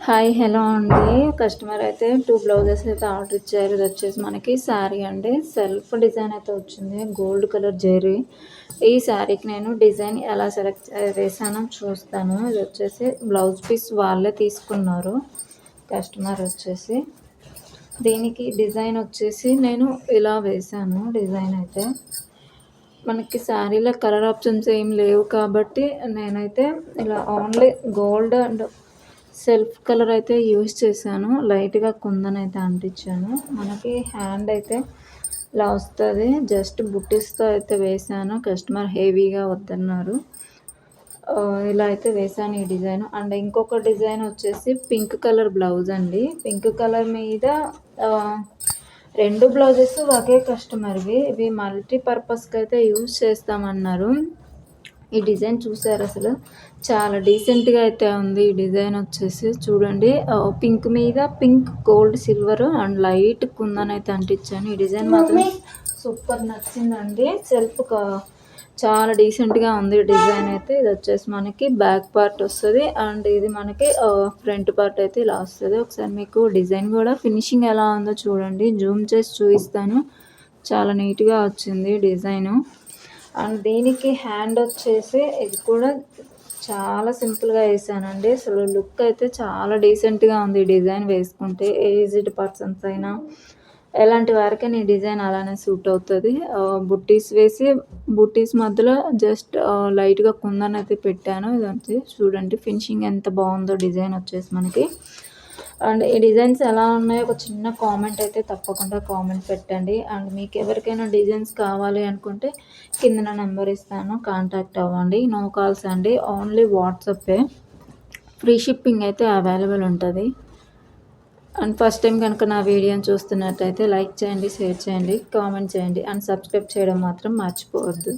Hi hello అండి. Customer అయితే 2 blouses అయితే ఆర్డర్ ఇచ్చారు. ఇది వచ్చేసి మనకి శారీ అండి. సెల్ఫ్ డిజైన్ అయితే వచ్చింది. Gold colour zari. ఈ శారీకి నేను డిజైన్ ఎలా సెలెక్ట్ వేసానో చూస్తాను. ఇది వచ్చేసి బ్లౌజ్ పీస్ వాళ్ళే తీసుకున్నారు కస్టమర్ వచ్చేసి. దీనికి డిజైన్ వచ్చేసి నేను ఇలా వేసాను. డిజైన్ అయితే మనకి శారీలో కలర్ ఆప్షన్స్ ఏం లేవు కాబట్టి నేనైతే ఇలా only gold and self colour అయితే యూజ్ చేశాను. లైట్‌గా కుందన్ అయితే అంటించాను. మనకి హ్యాండ్ అయితే ఇలా వస్తది. జస్ట్ బుట్టీస్‌తో అయితే వేశాను. కస్టమర్ హెవీగా వద్దన్నారు. ఇలా అయితే వేశాను ఈ డిజైన్. అండ్ ఇంకొక డిజైన్ వచ్చేసి పింక్ కలర్ బ్లౌజ్ అండి. పింక్ కలర్ మీద 2 బ్లౌజెస్ ఒకే కస్టమర్‌వి. ఇవి మల్టీ పర్పస్‌కి అయితే యూజ్ చేస్తామన్నారు. ఈ డిజైన్ చూసారు అసలు చాలా డీసెంట్‌గా అయితే ఉంది. ఈ డిజైన్ వచ్చేసి చూడండి. పింక్ మీద pink, gold, silver and light kundan అయితే అంటించాను. ఈ డిజైన్ మాత్రం సూపర్ నచ్చిందండి. చాలా డీసెంట్‌గా ఉంది డిజైన్ అయితే. ఇది వచ్చేసి మనకి బ్యాక్ పార్ట్ వస్తది. అండ్ ఇది మనకి ఫ్రంట్ పార్ట్ అయితే ఇలా వస్తది. ఒకసారి మీకు డిజైన్ కూడా ఫినిషింగ్ ఎలా ఉందో చూడండి. జూమ్ చేసి చూపిస్తాను. చాలా నీట్‌గా వచ్చింది డిజైను. అండ్ దీనికి హ్యాండ్ వచ్చేసి ఇది కూడా చాలా సింపుల్‌గా వేసానండి. అసలు లుక్ అయితే చాలా డీసెంట్‌గా ఉంది ఈ డిజైన్ వేసుకుంటే. ఏజ్డ్ పర్సన్స్ అయినా ఎలాంటి వారికైనా ఈ డిజైన్ అలానే సూట్ అవుతది. బుట్టీస్ వేసి బుట్టీస్ మధ్యలో జస్ట్ లైట్‌గా కుందన్ అయితే పెట్టాను. ఇదంతే చూడండి ఫినిషింగ్ ఎంత బాగుందో డిజైన్ వచ్చేసి మనకి. అండ్ ఈ డిజైన్స్ ఎలా ఉన్నాయో ఒక చిన్న కామెంట్ అయితే తప్పకుండా కామెంట్ పెట్టండి. అండ్ మీకు ఎవరికైనా డిజైన్స్ కావాలి అనుకుంటే కింద నా నెంబర్ ఇస్తాను, కాంటాక్ట్ అవ్వండి. నో కాల్స్ అండి, ఓన్లీ వాట్సాపే. ఫ్రీ షిప్పింగ్ అయితే అవైలబుల్ ఉంటుంది. అండ్ ఫస్ట్ టైం కనుక నా వీడియోని చూస్తున్నట్టయితే లైక్ చేయండి, షేర్ చేయండి, కామెంట్ చేయండి అండ్ సబ్స్క్రైబ్ చేయడం మాత్రం మర్చిపోవద్దు.